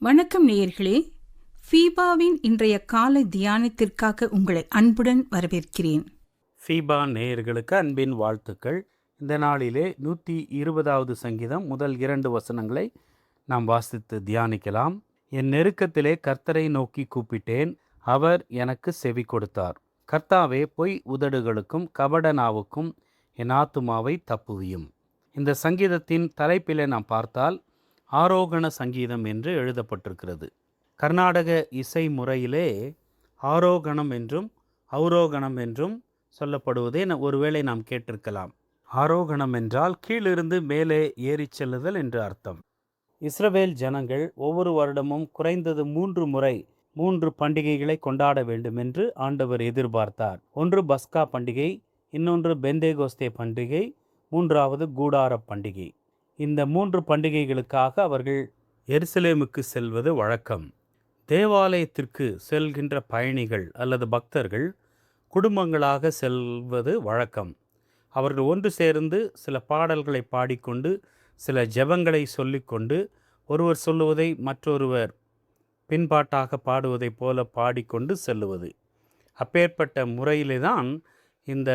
வணக்கம் நேயர்களே, ஃபீபாவின் இன்றைய காலை தியானத்திற்காக உங்களை அன்புடன் வரவேற்கிறேன். ஃபீபா நேயர்களுக்கு அன்பின் வாழ்த்துக்கள். இந்த நாளிலே 120வது சங்கீதம் முதல் 2 வசனங்களை நாம் வாசித்து தியானிக்கலாம். என் நெருக்கத்திலே கர்த்தரை நோக்கி கூப்பிட்டேன், அவர் எனக்கு செவி கொடுத்தார். கர்த்தாவே, பொய் உதடுகளுக்கும் கபட நாவுக்கும் என் ஆத்துமாவை தப்புவியும். இந்த சங்கீதத்தின் தலைப்பிலே நாம் பார்த்தால் ஆரோகண சங்கீதம் என்று எழுதப்பட்டிருக்கிறது. கர்நாடக இசை முறையிலே ஆரோகணம் என்றும் அவரோகணம் என்றும் சொல்லப்படுவதை ஒருவேளை நாம் கேட்டிருக்கலாம். ஆரோகணம் என்றால் கீழிருந்து மேலே ஏறிச் செல்லுதல் என்று அர்த்தம். இஸ்ரவேல் ஜனங்கள் ஒவ்வொரு வருடமும் குறைந்தது 3 முறை 3 பண்டிகைகளை கொண்டாட வேண்டும் என்று ஆண்டவர் எதிர்பார்த்தார். ஒன்று பஸ்கா பண்டிகை, இன்னொன்று பெந்தேகோஸ்தே பண்டிகை, மூன்றாவது கூடார பண்டிகை. இந்த 3 பண்டிகைகளுக்காக அவர்கள் எருசலேமுக்கு செல்வது வழக்கம். தேவாலயத்திற்கு செல்கின்ற பயணிகள் அல்லது பக்தர்கள் குடும்பங்களாக செல்வது வழக்கம். அவர்கள் ஒன்று சேர்ந்து சில பாடல்களை பாடிக்கொண்டு, சில ஜெபங்களை சொல்லிக்கொண்டு, ஒருவர் சொல்லுவதை மற்றொருவர் பின்பாட்டாக பாடுவதைப் போல பாடிக்கொண்டு செல்லுவது. அப்பேற்பட்ட முறையிலே தான் இந்த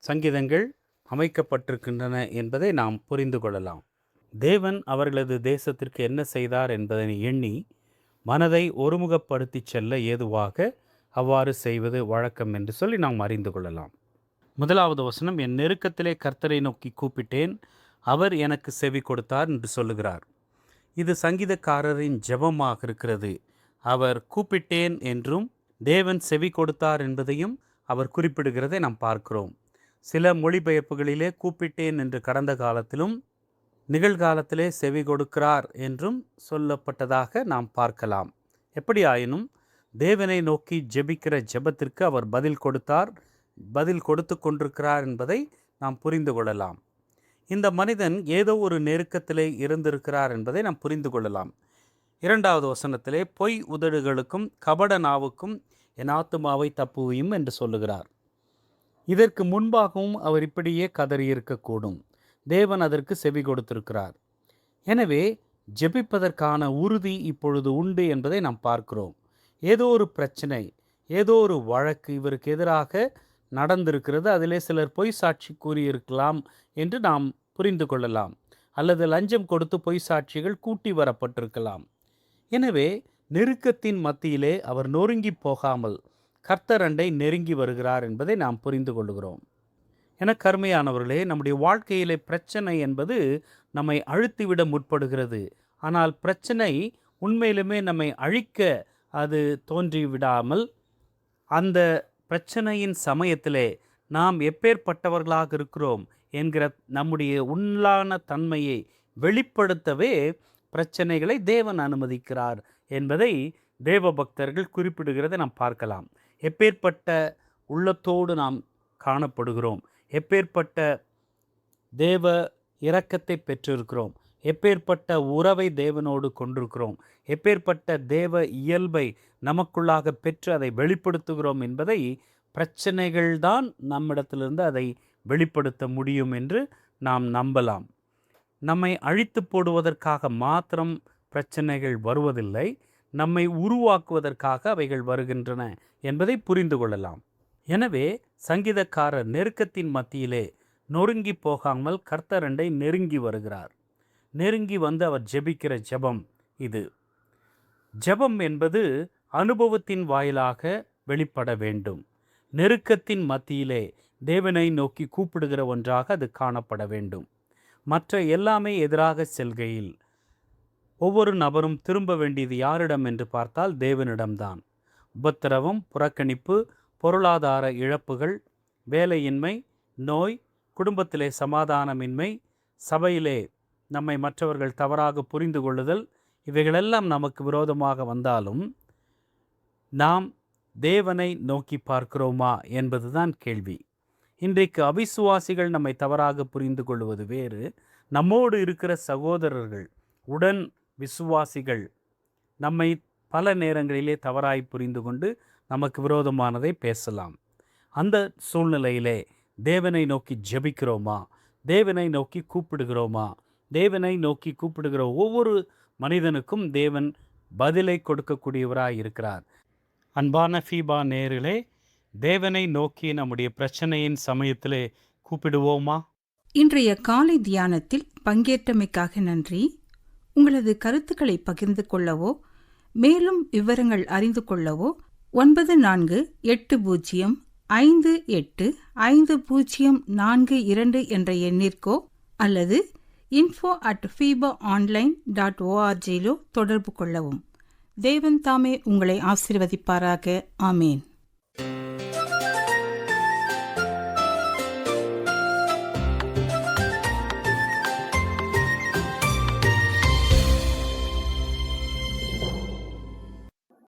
சங்கீதங்கள் அமைக்கப்பட்டிருக்கின்றன என்பதை நாம் புரிந்து கொள்ளலாம். தேவன் அவர்களது தேசத்திற்கு என்ன செய்தார் என்பதை எண்ணி மனதை ஒருமுகப்படுத்தி செல்ல ஏதுவாக அவ்வாறு செய்வது வழக்கம் என்று சொல்லி நாம் அறிந்து கொள்ளலாம். 1வது வசனம், என் நெருக்கத்திலே கர்த்தரை நோக்கி கூப்பிட்டேன், அவர் எனக்கு செவி கொடுத்தார் என்று சொல்லுகிறார். இது சங்கீதக்காரரின் ஜெபமாக இருக்கிறது. அவர் கூப்பிட்டேன் என்றும் தேவன் செவி கொடுத்தார் என்பதையும் அவர் குறிப்பிடுகிறதை நாம் பார்க்கிறோம். சில மொழிபெயர்ப்புகளிலே கூப்பிட்டேன் என்று கடந்த காலத்திலும் நிகழ்காலத்திலே செவி கொடுக்கிறார் என்றும் சொல்லப்பட்டதாக நாம் பார்க்கலாம். எப்படியாயினும் தேவனை நோக்கி ஜெபிக்கிற ஜெபத்திற்கு அவர் பதில் கொடுத்து கொண்டிருக்கிறார் என்பதை நாம் புரிந்து கொள்ளலாம். இந்த மனிதன் ஏதோ ஒரு நெருக்கத்திலே இருந்திருக்கிறார் என்பதை நாம் புரிந்து கொள்ளலாம். 2வது வசனத்திலே பொய் உதடுகளுக்கும் கபட நாவுக்கும் என் ஆத்துமாவை தப்புவியும் என்று சொல்லுகிறார். இதற்கு முன்பாகவும் அவர் இப்படியே கதறியிருக்கக்கூடும். தேவன் அதற்கு செவி கொடுத்திருக்கிறார். எனவே ஜெபிப்பதற்கான உறுதி இப்பொழுது உண்டு என்பதை நாம் பார்க்கிறோம். ஏதோ ஒரு பிரச்சனை, ஏதோ ஒரு வழக்கு இவருக்கு எதிராக நடந்திருக்கிறது. அதிலே சிலர் பொய் சாட்சி கூறியிருக்கலாம் என்று நாம் புரிந்து கொள்ளலாம். அல்லது லஞ்சம் கொடுத்து பொய் சாட்சிகள் கூட்டி வரப்பட்டிருக்கலாம். எனவே நெருக்கத்தின் மத்தியிலே அவர் நொறுங்கி போகாமல் கர்த்தரண்டை நெருங்கி வருகிறார் என்பதை நாம் புரிந்து கொள்கிறோம். என கருமையானவர்களே, நம்முடைய வாழ்க்கையிலே பிரச்சனை என்பது நம்மை அழுத்திவிட முற்படுகிறது. ஆனால் பிரச்சனை உண்மையிலுமே நம்மை அழிக்க அது தோன்றிவிடாமல், அந்த பிரச்சனையின் சமயத்திலே நாம் எப்பேற்பட்டவர்களாக இருக்கிறோம் என்கிற நம்முடைய உள்ளான தன்மையை வெளிப்படுத்தவே பிரச்சனைகளை தேவன் அனுமதிக்கிறார் என்பதை தேவ பக்தர்கள் குறிப்பிடுகிறதை நாம் பார்க்கலாம். எப்பேற்பட்ட உள்ளத்தோடு நாம் காணப்படுகிறோம், எப்பேற்பட்ட தேவ இரக்கத்தை பெற்றிருக்கிறோம், எப்பேற்பட்ட உறவை தேவனோடு கொண்டிருக்கிறோம், எப்பேற்பட்ட தேவ இயல்பை நமக்குள்ளாக பெற்று அதை வெளிப்படுத்துகிறோம் என்பதை பிரச்சனைகள்தான் நம்மிடத்திலிருந்து அதை வெளிப்படுத்த முடியும் என்று நாம் நம்பலாம். நம்மை அழித்து போடுவதற்காக மாத்திரம் பிரச்சனைகள் வருவதில்லை, நம்மை உருவாக்குவதற்காக அவைகள் வருகின்றன என்பதை புரிந்து கொள்ளலாம். எனவே சங்கீதக்காரர் நெருக்கத்தின் மத்தியிலே நொறுங்கி போகாமல் கர்த்தரண்டை நெருங்கி வருகிறார். நெருங்கி வந்து அவர் ஜெபிக்கிற ஜெபம் இது. ஜெபம் என்பது அனுபவத்தின் வாயிலாக வெளிப்பட வேண்டும். நெருக்கத்தின் மத்தியிலே தேவனை நோக்கி கூப்பிடுகிற ஒன்றாக அது காணப்பட வேண்டும். மற்ற எல்லாமே எதிராக செல்கையில் ஒவ்வொரு நபரும் திரும்ப வேண்டியது யாரிடம் என்று பார்த்தால் தேவனிடம்தான். உபத்திரவம், புறக்கணிப்பு, பொருளாதார இழப்புகள், வேலையின்மை, நோய், குடும்பத்திலே சமாதானமின்மை, சபையிலே நம்மை மற்றவர்கள் தவறாக புரிந்து கொள்ளுதல், இவைகளெல்லாம் நமக்கு விரோதமாக வந்தாலும் நாம் தேவனை நோக்கி பார்க்கிறோமா என்பதுதான் கேள்வி. இன்றைக்கு அவிசுவாசிகள் நம்மை தவறாக புரிந்து கொள்வது வேறு, நம்மோடு இருக்கிற சகோதரர்கள் உடன் விசுவாசிகள் நம்மை பல நேரங்களிலே தவறாய் புரிந்து கொண்டு நமக்கு விரோதமானதை பேசலாம். அந்த சூழ்நிலையிலே தேவனை நோக்கி ஜெபிக்கிறோமா? தேவனை நோக்கி கூப்பிடுகிறோமா? தேவனை நோக்கி கூப்பிடுகிற ஒவ்வொரு மனிதனுக்கும் தேவன் பதிலை கொடுக்கக்கூடியவராய் இருக்கிறார். அன்பான ஃபீபா நேயர்களே, தேவனை நோக்கி நம்முடைய பிரச்சனையின் சமயத்திலே கூப்பிடுவோமா? இன்றைய காலை தியானத்தில் பங்கேற்றமைக்காக நன்றி. உங்களது கருத்துக்களை பகிர்ந்து கொள்ளவோ மேலும் விவரங்கள் அறிந்து கொள்ளவோ 9450585042 என்ற எண்ணிற்கோ அல்லது info@fibaonline.org தொடர்பு கொள்ளவும். தேவன் தாமே உங்களை ஆசீர்வதிப்பாராக. ஆமேன்.